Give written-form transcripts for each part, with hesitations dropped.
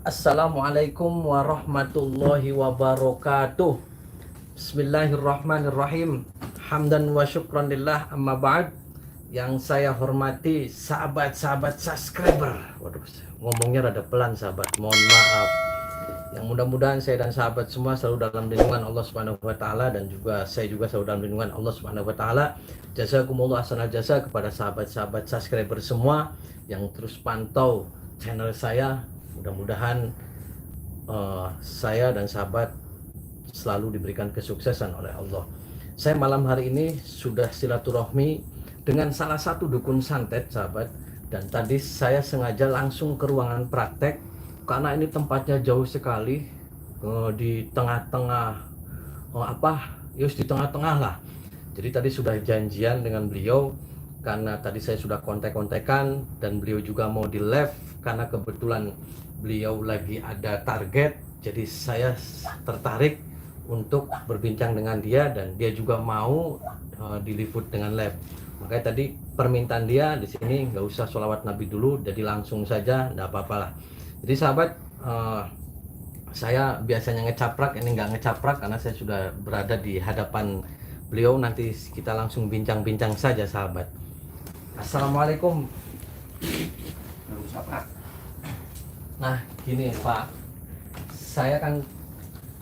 Assalamualaikum warahmatullahi wabarakatuh. Bismillahirrahmanirrahim. Hamdan wa syukran lillah, amma ba'd. Yang saya hormati sahabat-sahabat subscriber. Waduh, ngomongnya rada pelan sahabat, mohon maaf. Yang mudah-mudahan saya dan sahabat semua selalu dalam lindungan Allah Subhanahu wa taala, dan juga saya juga selalu dalam lindungan Allah Subhanahu wa taala. Jazakumullah hasanal jasa kepada sahabat-sahabat subscriber semua yang terus pantau channel saya. Mudah-mudahan saya dan sahabat selalu diberikan kesuksesan oleh Allah. Saya malam hari ini sudah silaturahmi dengan salah satu dukun santet sahabat, dan tadi saya sengaja langsung ke ruangan praktek karena ini tempatnya jauh sekali, di tengah-tengah di tengah-tengah lah. Jadi tadi sudah janjian dengan beliau karena tadi saya sudah kontak-kontakan, dan beliau juga mau di live karena kebetulan beliau lagi ada target. Jadi saya tertarik untuk berbincang dengan dia, dan dia juga mau diliput dengan live. Makanya tadi permintaan dia di sini nggak usah sholawat Nabi dulu, jadi langsung saja, nggak apa-apa lah. Jadi sahabat, saya biasanya ngecaprak, ini nggak ngecaprak karena saya sudah berada di hadapan beliau. Nanti kita langsung bincang-bincang saja sahabat. Assalamualaikum. Nah gini Pak, saya kan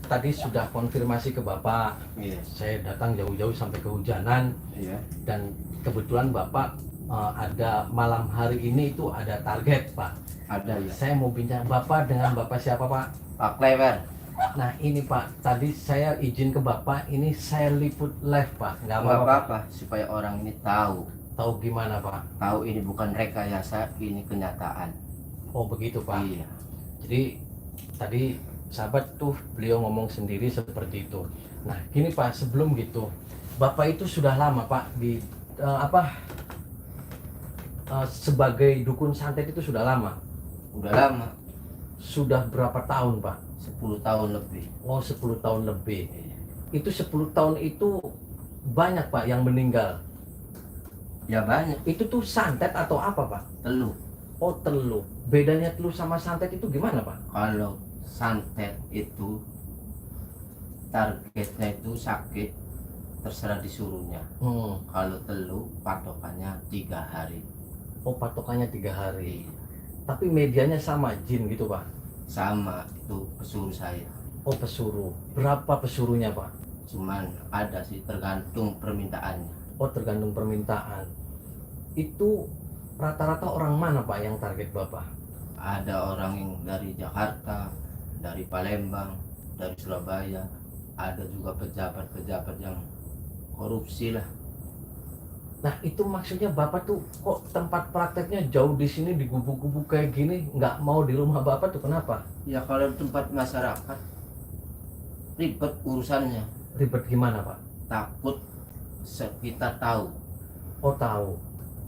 tadi sudah konfirmasi ke Bapak. Iya. Saya datang jauh-jauh sampai kehujanan. Iya. Dan kebetulan Bapak ada malam hari ini itu ada target Pak. Ada ya. Saya mau bincang Bapak dengan Bapak siapa Pak? Pak Klewer. Nah ini Pak, tadi saya izin ke Bapak, ini saya liput live Pak. Nggak Nggak apa-apa. apa-apa supaya orang ini tahu. Tahu gimana Pak? Tahu ini bukan rekayasa, ini kenyataan. Oh begitu Pak. Iya. Jadi tadi sahabat tuh beliau ngomong sendiri seperti itu. Nah gini Pak, sebelum gitu, Bapak itu sudah lama Pak di sebagai dukun santet itu sudah lama. Udah lama. Sudah berapa tahun Pak? 10 tahun lebih. Oh 10 tahun lebih. Iya. Itu 10 tahun itu banyak Pak yang meninggal. Ya banyak. Itu tuh santet atau apa Pak? Telu. Oh telu. Bedanya telu sama santet itu gimana Pak? Kalau santet itu targetnya itu sakit, terserah disuruhnya. Kalau telu patokannya 3 hari. Oh patokannya 3 hari. Tapi medianya sama, jin gitu Pak? Sama, itu pesuruh saya. Oh pesuruh. Berapa pesuruhnya Pak? Cuman ada sih, tergantung permintaannya. Oh tergantung permintaan. Itu rata-rata orang mana Pak yang target Bapak? Ada orang yang dari Jakarta, dari Palembang, dari Surabaya. Ada juga pejabat-pejabat yang korupsi lah. Nah itu maksudnya Bapak tuh kok tempat prakteknya jauh di sini, di gubuk-gubuk kayak gini, nggak mau di rumah Bapak tuh kenapa? Ya kalau tempat masyarakat ribet urusannya. Ribet gimana Pak? Takut kita tahu. Oh tahu.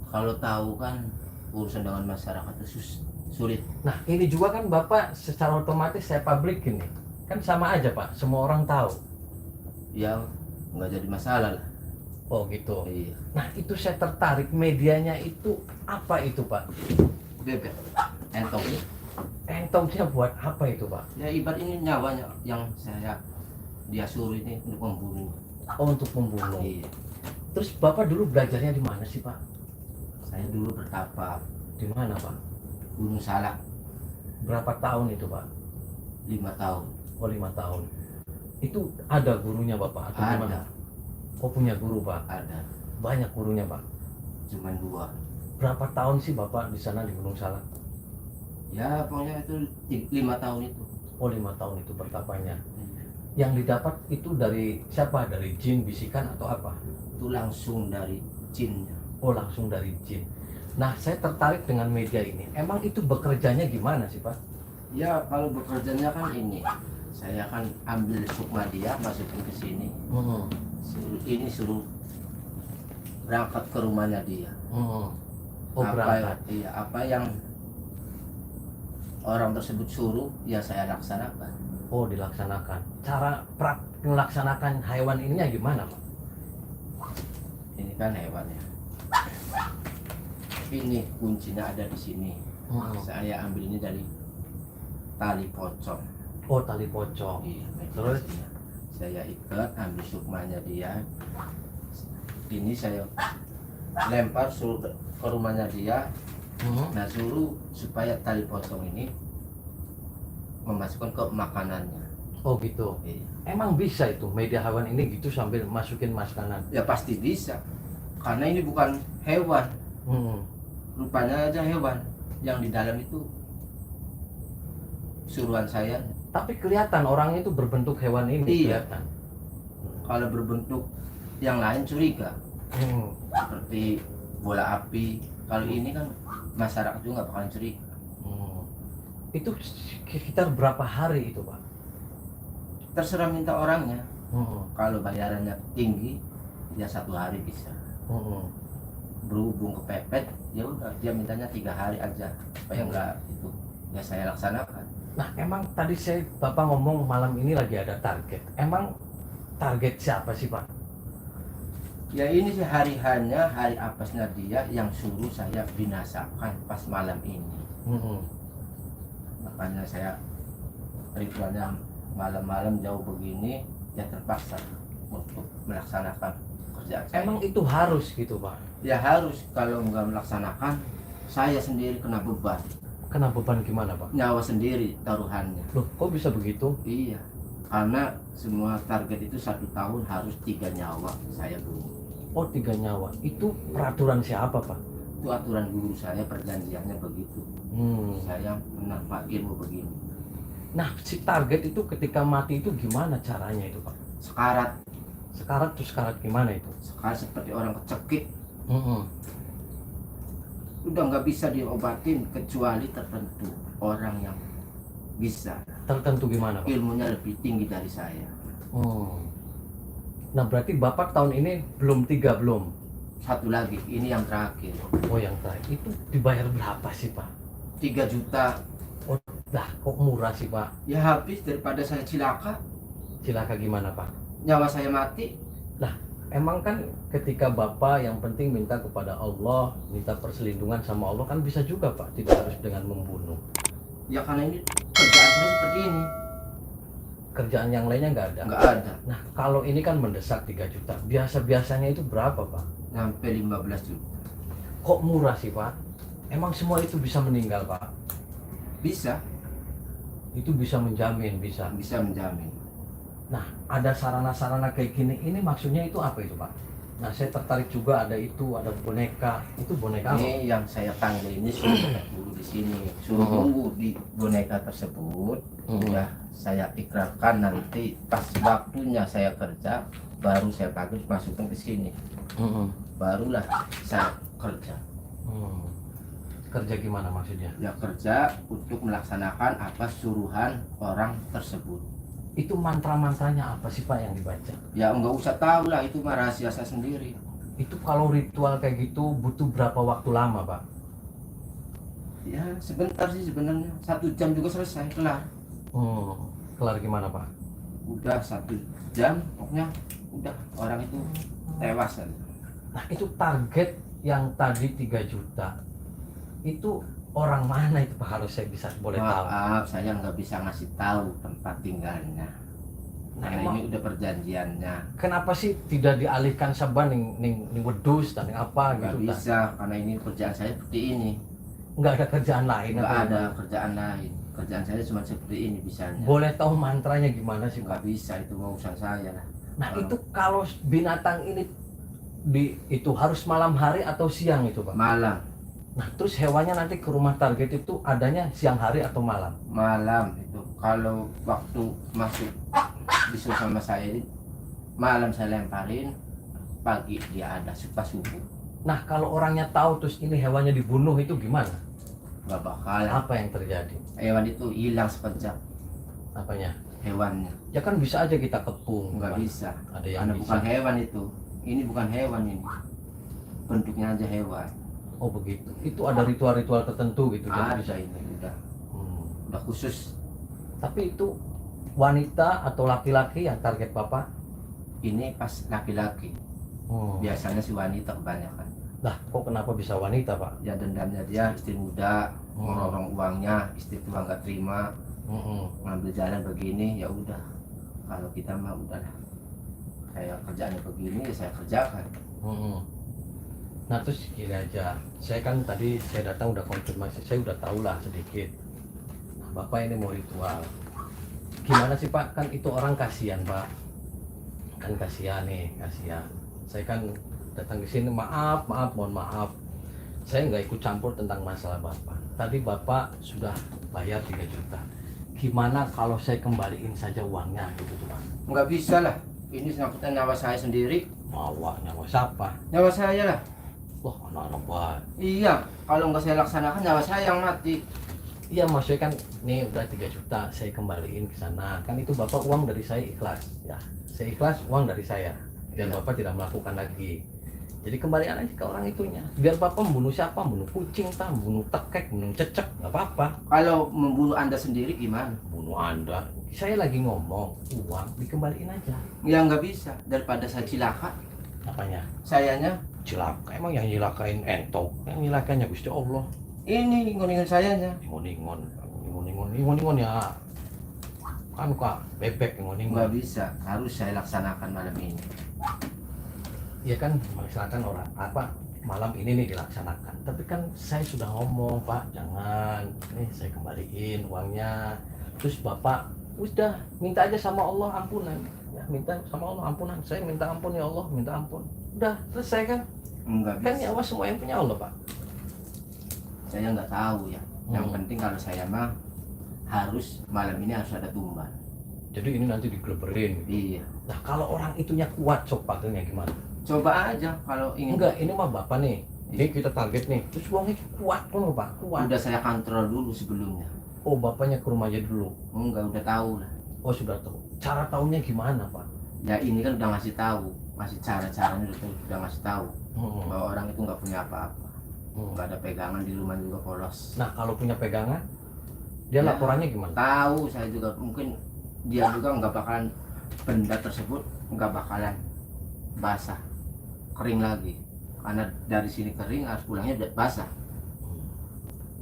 Kalau tahu kan urusan dengan masyarakat itu sulit. Nah ini juga kan Bapak secara otomatis saya publik ini. Kan sama aja Pak, semua orang tahu. Ya nggak jadi masalah lah. Oh gitu. Iya. Nah itu saya tertarik, medianya itu apa itu Pak? Bebek, entong. Entongnya buat apa itu Pak? Ya ibarat ini nyawanya yang dia suruh ini untuk membunuh. Oh untuk membunuh. Iya. Terus Bapak dulu belajarnya di mana sih Pak? Saya dulu bertapa Di mana Pak? Gunung Salak Berapa tahun itu Pak? 5 tahun. Oh 5 tahun. Itu ada gurunya Bapak atau gimana? Ada, Oh punya guru Pak? ada. Banyak gurunya Pak? Cuman 2. Berapa tahun sih Bapak di sana di Gunung Salak? Ya pokoknya itu 5 tahun itu. Oh 5 tahun itu bertapanya. Yang didapat itu dari siapa? Dari jin, bisikan atau apa? Itu langsung dari jinnya. Oh langsung dari jin. Nah saya tertarik dengan media ini. Emang itu bekerjanya gimana sih Pak? Ya kalau bekerjanya kan ini, saya kan ambil sukma dia, masukin ke sini. Suruh berangkat ke rumahnya dia. Oh apa berangkat. iya, apa yang orang tersebut suruh ya saya laksanakan. Oh dilaksanakan. Cara melaksanakan hewan ininya gimana Pak? Ini kan hewannya. Ini kuncinya ada di sini. Saya ambil ini dari tali pocong. Oh, tali pocong. Iya, Terus? meditasinya. Saya ikat, ambil sukmanya dia. Ini saya lempar suruh ke rumahnya dia. Nah, suruh supaya tali pocong ini memasukkan ke makanannya. Oh gitu. Iya. Emang bisa itu media hewan ini gitu sambil masukin makanan? Ya pasti bisa. Karena ini bukan hewan. Hmm. Rupanya aja hewan. Yang di dalam itu suruhan saya. Tapi kelihatan orangnya itu berbentuk hewan ini. Iya. Kelihatan. Kalau berbentuk yang lain curiga. Hmm. Seperti bola api. Kalau ini kan masyarakat juga nggak bakalan curiga. Hmm. Itu sekitar berapa hari itu, Pak? Terserah minta orangnya. Hmm. Kalau bayarannya tinggi, ya 1 hari bisa. Hmm. Berhubung kepepet, ya udah dia mintanya 3 hari aja supaya enggak itu. Ya saya laksanakan. Nah, emang tadi Bapak ngomong malam ini lagi ada target. Emang target siapa sih, Pak? Ya ini sih hari-harinya, hari apesnya dia yang suruh saya binasakan pas malam ini. Hmm. Makanya saya ritualnya malam-malam jauh begini, ya terpaksa untuk melaksanakan kerjaan saya. Emang itu harus gitu, Pak? Ya harus, kalau nggak melaksanakan, saya sendiri kena beban. Kena beban gimana, Pak? Nyawa sendiri taruhannya. Loh, kok bisa begitu? Iya, karena semua target itu 1 tahun harus 3 nyawa saya bunuh. Oh, 3 nyawa. Itu peraturan siapa, Pak? Itu aturan guru saya, perjanjiannya begitu. Saya menerima ilmu begini. Nah, si target itu ketika mati itu gimana caranya itu, Pak? Sekarat, Sekarat tuh sekarat gimana itu? sekarat seperti orang kecekik, Hmm. udah nggak bisa diobatin kecuali tertentu orang yang bisa, Tertentu gimana, Pak? ilmunya lebih tinggi dari saya. Nah, berarti Bapak tahun ini belum 3 belum? Satu lagi, ini yang terakhir, Oh, yang terakhir itu dibayar berapa sih, Pak? 3 juta. Oh, lah kok murah sih, Pak? Ya habis daripada saya cilaka, Cilaka gimana, Pak? nyawa saya mati. Emang kan ketika Bapak yang penting minta kepada Allah, minta perselindungan sama Allah kan bisa juga, Pak, tidak harus dengan membunuh. Ya karena ini kerjaan saya seperti ini, Kerjaan yang lainnya nggak ada. nggak ada. Nah, kalau ini kan mendesak 3 juta. Biasa-biasanya itu berapa, Pak? Sampai 15 juta. Kok murah sih, Pak? Emang semua itu bisa meninggal, Pak? Bisa, Itu bisa menjamin, bisa. bisa menjamin. Nah, ada sarana-sarana kayak gini. Ini maksudnya itu apa itu, Pak? Nah, saya tertarik juga ada itu, ada boneka. Itu boneka apa? Ini yang saya panggil ini suruh dekat dulu di sini, suruh tunggu di boneka tersebut. Udah saya ikrarkan nanti pas waktunya saya kerja, baru saya panggil masukkan ke sini. Barulah saya kerja. Kerja gimana maksudnya? Ya kerja untuk melaksanakan apa suruhan orang tersebut. Itu mantra-mantranya apa sih, Pak, yang dibaca? Ya nggak usah tahu lah, itu mah rahasia saya sendiri. Itu kalau ritual kayak gitu butuh berapa waktu lama, Pak? Ya sebentar sih sebenarnya, 1 jam juga selesai, kelar. Kelar gimana, Pak? Udah 1 jam, pokoknya udah orang itu tewas kan. Nah, itu target yang tadi 3 juta. Itu orang mana itu, Pak, harus saya bisa boleh tahu? Maaf, saya nggak bisa ngasih tahu tempat tinggalnya. Nah, Karena emang ini udah perjanjiannya. kenapa sih tidak dialihkan saban ning wedus dan ning apa Nggak gitu? bisa, karena ini kerjaan saya seperti ini. Nggak ada kerjaan lain? Nggak apa ada gimana? kerjaan lain. Kerjaan saya cuma seperti ini bisanya. Boleh tahu mantranya gimana sih, Pak? Nggak bisa, itu mau urusan saya lah. Nah, itu kalau binatang ini itu harus malam hari atau siang itu, Pak? Malam, Nah, terus hewannya nanti ke rumah target itu adanya siang hari atau malam? malam itu. Kalau waktu masuk disuruh sama saya ini, malam saya lemparin, pagi dia ada pas subuh. Nah, kalau orangnya tahu terus ini hewannya dibunuh itu gimana? Nggak bakalan. Apa yang terjadi? Hewan itu hilang sekejap, Apanya? hewannya. Ya kan bisa aja kita kepung. Nggak Pak. bisa. Ada yang Karena bisa. bukan hewan itu. Ini bukan hewan ini. Bentuknya aja hewan. Oh begitu. Itu ada ritual-ritual tertentu gitu. Jadi Ada bisa. ini udah Hmm. udah khusus. Tapi itu wanita atau laki-laki yang target Bapak? Ini pas laki-laki. Biasanya si wanita kebanyakan. Lah, kok kenapa bisa wanita, Pak? Ya dendamnya dia istri muda, Hmm. ngorong uangnya, istri tua nggak terima, ngambil jalan begini ya udah, kalau kita mah udah lah, saya kerjaannya begini ya saya kerjakan. Nah terus gini aja, saya kan tadi saya datang udah konfirmasi, saya udah tahu lah sedikit. Nah, Bapak ini mau ritual, gimana sih Pak? Kan itu orang kasihan Pak, kan kasihan nih, kasihan. Saya kan datang ke sini, mohon maaf, saya nggak ikut campur tentang masalah Bapak. Tadi Bapak sudah bayar 3 juta. Gimana kalau saya kembaliin saja uangnya gitu tuh Pak? Nggak bisa lah, ini sangkutan nyawa saya sendiri. Nyawa siapa? Nyawa saya lah. Wah anak-anak Pak. Iya, kalau nggak saya laksanakan nyawa saya yang mati. Iya maksudnya kan nih udah 3 juta saya kembaliin ke sana. Kan itu Bapak uang dari saya ikhlas ya. Saya ikhlas uang dari saya. Dan Iya. Bapak tidak melakukan lagi. Jadi kembalian aja ke orang itunya. Biar Bapak membunuh siapa? Membunuh kucing, membunuh tekek, membunuh cecek, nggak apa-apa. Kalau membunuh Anda sendiri gimana? Bunuh Anda. Saya lagi ngomong uang dikembaliin aja. Ya nggak bisa, daripada saya cilaka. Apanya? Sayanya Cilaka. Emang yang nyilakain entok? Yang nyilakanya Gusti Allah. ini ingon-ingon sayanya. Ingon-ingon ya. Kan kak bebek ingon-ingon. Nggak bisa, harus saya laksanakan malam ini. Ya kan melaksanakan orang apa malam ini nih dilaksanakan. Tapi kan saya sudah ngomong Pak, jangan. Nih saya kembaliin uangnya. Terus Bapak udah minta aja sama Allah ampunan. Ya, minta sama Allah ampunan. Saya minta ampun ya Allah, minta ampun. Udah selesai kan? Nggak Kan bisa. nyawa semua yang punya Allah Pak. Saya nggak tahu ya. Yang Hmm. penting kalau saya mah harus malam ini harus ada tumbal. Jadi ini nanti digeleberin. Iya. Nah kalau orang itunya kuat sok pagernya gimana? Coba aja kalau ingin. Enggak, ini mah Bapak nih. Ini kita target nih. Terus uangnya kuat kan Pak? Kuat. Udah saya kontrol dulu sebelumnya. Oh Bapaknya ke rumah aja dulu. Enggak, udah tahu lah. Oh sudah tahu. Cara tahunya gimana Pak? Ya ini kan udah ngasih tahu, ngasih cara-caranya udah ngasih tahu bahwa orang itu nggak punya apa-apa, nggak ada pegangan di rumah juga polos. Nah kalau punya pegangan, dia Ya. laporannya gimana? Tahu saya juga mungkin dia juga nggak bakalan, benda tersebut nggak bakalan basah, kering lagi, karena dari sini kering harus pulangnya udah basah.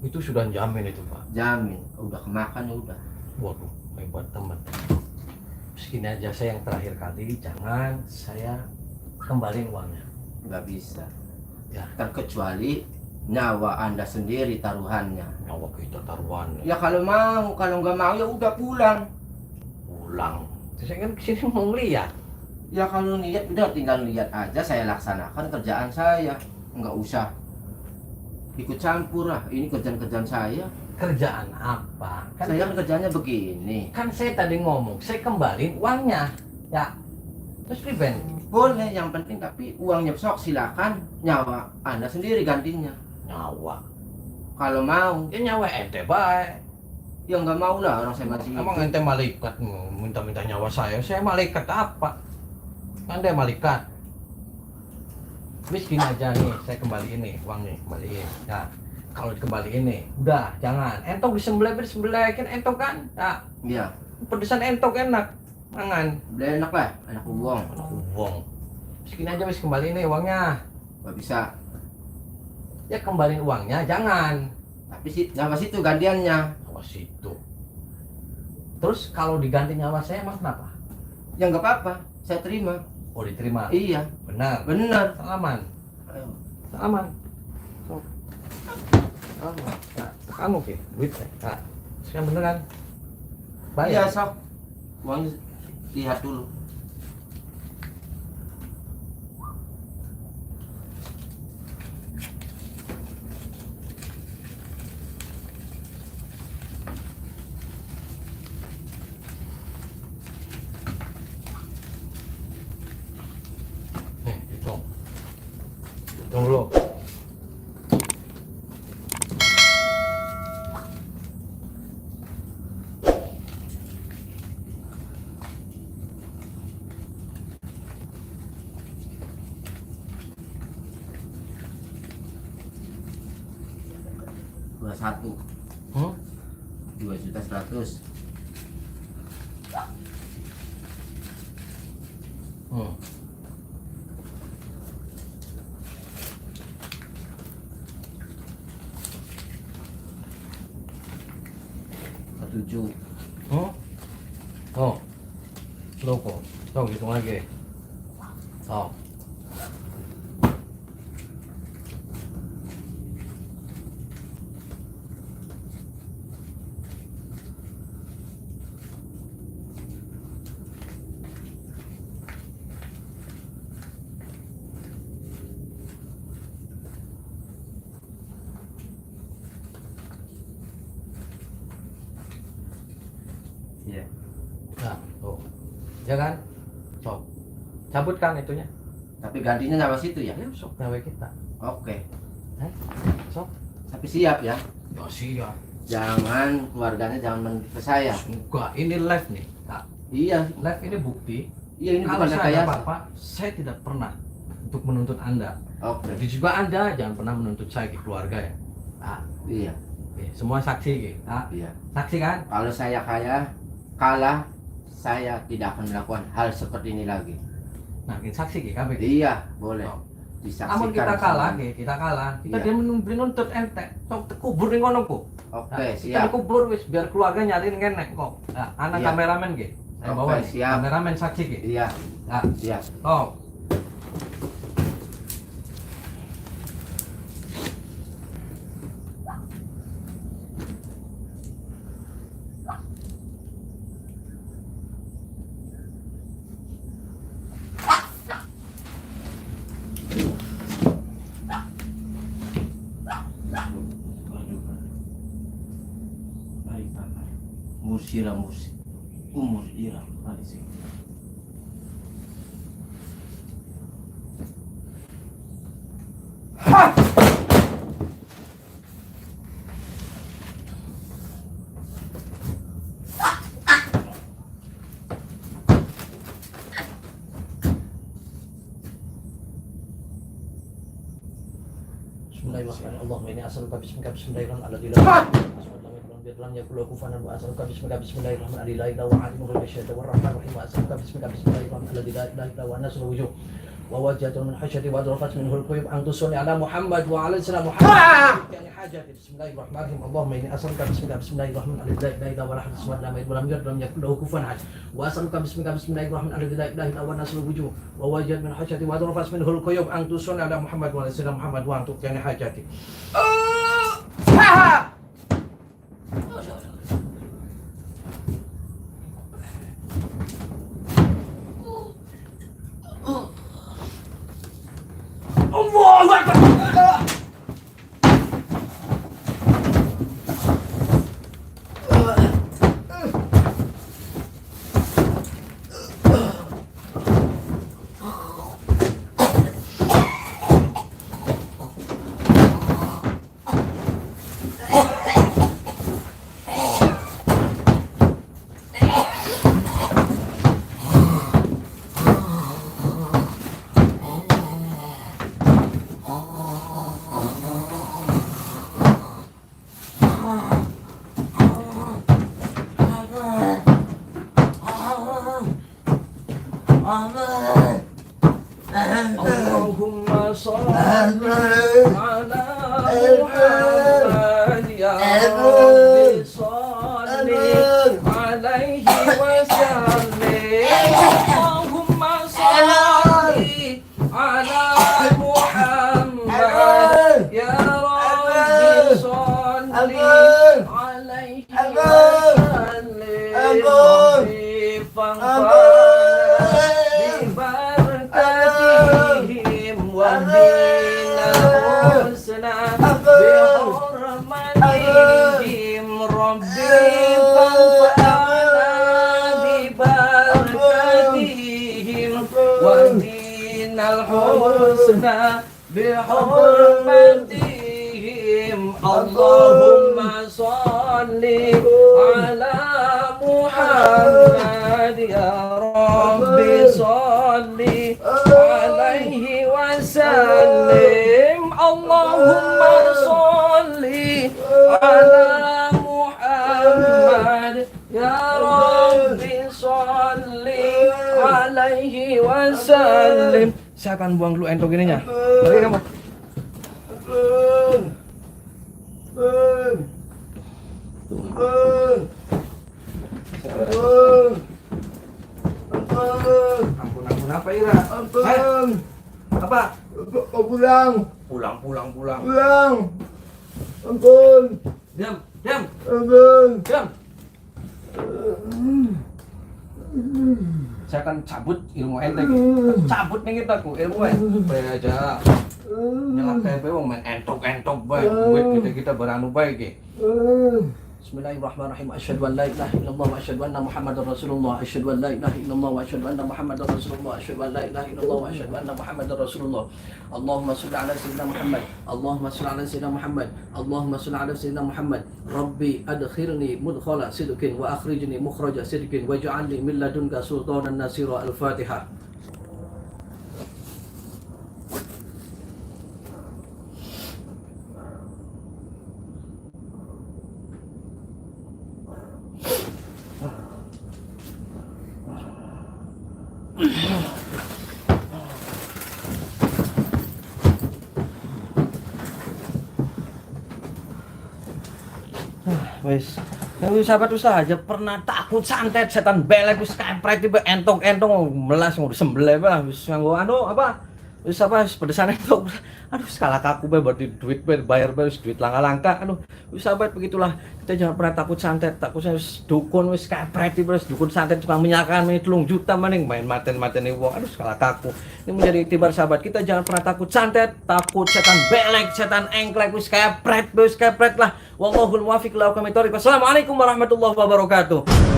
Itu sudah jamin itu Pak. Jamin, udah kemakan ya udah. Waduh, hebat teman. Segini aja saya yang terakhir kali, jangan saya kembaliin uangnya. Nggak bisa. Ya. Terkecuali nyawa Anda sendiri taruhannya. Nyawa kita taruhan. Ya kalau mau, kalau nggak mau ya udah pulang. Pulang. Terus saya kan kesini mau ngeliat. Ya kalau lihat udah tinggal lihat aja, saya laksanakan kerjaan saya, nggak usah ikut campur lah. Ini kerjaan saya. Kerjaan apa? Kan Saya kan kerjanya begini. kan saya tadi ngomong, saya kembaliin uangnya. Ya. Terus prevent. Boleh, yang penting tapi uangnya sok silakan, nyawa Anda sendiri gantinya. Nyawa. Kalau mau, Ya nyawa ente baik. ya nggak mau lah orang saya masih. Emang ente malaikat minta-minta nyawa saya? Saya malaikat apa? Anda malaikat. Wis gini aja nih, saya kembaliin nih uang nih, kembaliin. Ya, kalau dikembaliin nih, udah jangan. Entok disembelih kan entok kan? Ya, Iya, pedesan entok enak. Mangan. boleh enak lah, enak uang. Uang. Wis gini aja wis kembaliin nih uangnya. Nggak bisa. Ya kembaliin uangnya, jangan. Tapi sih nyawa situ gantiannya. Awas itu. Terus kalau diganti nyawa saya emang kenapa? Ya nggak apa-apa, saya terima. Oh diterima. Iya, Benar. benar. Salaman. Ayo. Salaman. So. Salaman. Nah, kamu ke duit saya. Nah, sekarang beneran. Iya, Bayar. sok. Uangnya lihat dulu. Nih, hitung. Hitung dulu. Satu, Hmm? 2.100.000. Hmm. Ketujuh, Sok hitung lagi. Sok. Iya. Nah, tuh. Ya kan? Sok. Cabutkan itunya. Tapi gantinya nama situ ya. Ya, sok gawe kita. Oke. Sok. Tapi siap ya. Ya siap. Jangan keluarganya jangan menurut ke saya. Enggak, ini live nih. Nah, Iya. live ini bukti. Iya ini Kalau bukan saya rekayasa. ada apa-apa, saya tidak pernah untuk menuntut Anda. Oke. Jadi juga Anda jangan pernah menuntut saya ke keluarga ya. Nah, Iya. semua saksi gitu. Nah, Iya. saksi kan? Kalau saya kalah, saya tidak akan melakukan hal seperti ini lagi. Nah, kita saksi gitu, kabeh. Iya, boleh. Oh. Disaksikan. Namun kita kalah, sama- kita kalah. Kita Iya. dia menuntut ente. Sok kubur ning ngono kok. Oke, Nah, siap. kita kubur wis biar keluarga nyariin kenek kok. Nah, anak Iya. kameramen gitu. Saya Oke, bawa nih. siap. Kameramen saksi gitu. Iya, Nah, siap. oh. Musira musi. Umur ira. Bismillahirrahmanirrahim. Allahumma inni as'aluka bismika bismillahirrahmanirrahim. Lam yakul lahu kufuwan ahad wa as'aluka bismika bismillahirrahmanirrahim. La ilaha illa anta al-hayyul qayyum wa rahmanir rahim. Wa as'aluka bismika bismillahirrahmanirrahim. La ilaha illa wa nasrul wujuh. Wa wajhatu min hasyati wa drafat minhu al-qayyum an tusuni ala Muhammad wa ala sayyidina Muhammad. Yani hajati bismillahirrahmanirrahim. Allahumma inni as'aluka bismika bismillahirrahmanirrahim. La ilaha illa wa lam yakul lahu kufuwan ahad. Wa as'aluka bismika bismillahirrahmanirrahim. La ilaha illa wa nasrul wujuh. Wa wajhatu min hasyati wa drafat minhu al-qayyum an tusuni ala Muhammad wa ala sayyidina Muhammad wa antuk yani hajati. Allahu Akbar. Allahumma shalli ala Muhammad ya Rabbi shalli alaihi wa sallim. Allahumma shalli ala Muhammad ya Rabbi shalli alaihi wa sallim. بحرمتهم ربي فانفعنا ببركتهم واهدنا الحسنى بحرمتهم اللهم صل على محمد يا رب صل عليه وسلم اللهم صل على محمد يا رب صل عليه وسلم. Saya akan buang dulu entok ininya. Mari kamu. Ampun apa Ira? Ampun. Apa? Pulang. Pulang. Ampun. Diam. Ampun. Diam. Saya akan cabut ilmu ente. Cabut nih kita ku ilmu bae aja. Nyelakai bae wong main entok bae. Duit kita beranu bae ge. Bismillahirrahmanirrahim. Asyhadu an la ilaha illallah wa asyhadu anna Muhammadar Rasulullah. Asyhadu an la ilaha illallah wa asyhadu anna Muhammadar Rasulullah. Asyhadu an la ilaha illallah wa asyhadu anna Muhammadar Rasulullah. Allahumma shalli ala sayyidina Muhammad. Allahumma shalli ala sayyidina Muhammad. Allahumma shalli ala sayyidina Muhammad. Rabbi adkhilni mudkhala sidqin wa akhrijni mukhraja sidqin waj'alni min ladunka sultanan nasira. Al-Fatihah. Wis, sahabat usaha aja pernah takut santet setan belek wis kampret tiba entong melas ngurus sembelih bah wis nganggo anu apa wis apa wis pedesan entok aduh skala kaku bae berarti duit bae bayar bae wis duit langka-langka aduh wis sahabat begitulah kita jangan pernah takut santet wis dukun wis kampret tiba wis dukun santet tukang minyakan main 3 juta maning main maten-mateni wong aduh skala kaku ini menjadi iktibar sahabat kita jangan pernah takut santet takut setan belek setan engklek wis kampret lah wallahul muwaffiq ila aqwamit thoriq. Wassalamualaikum warahmatullahi wabarakatuh.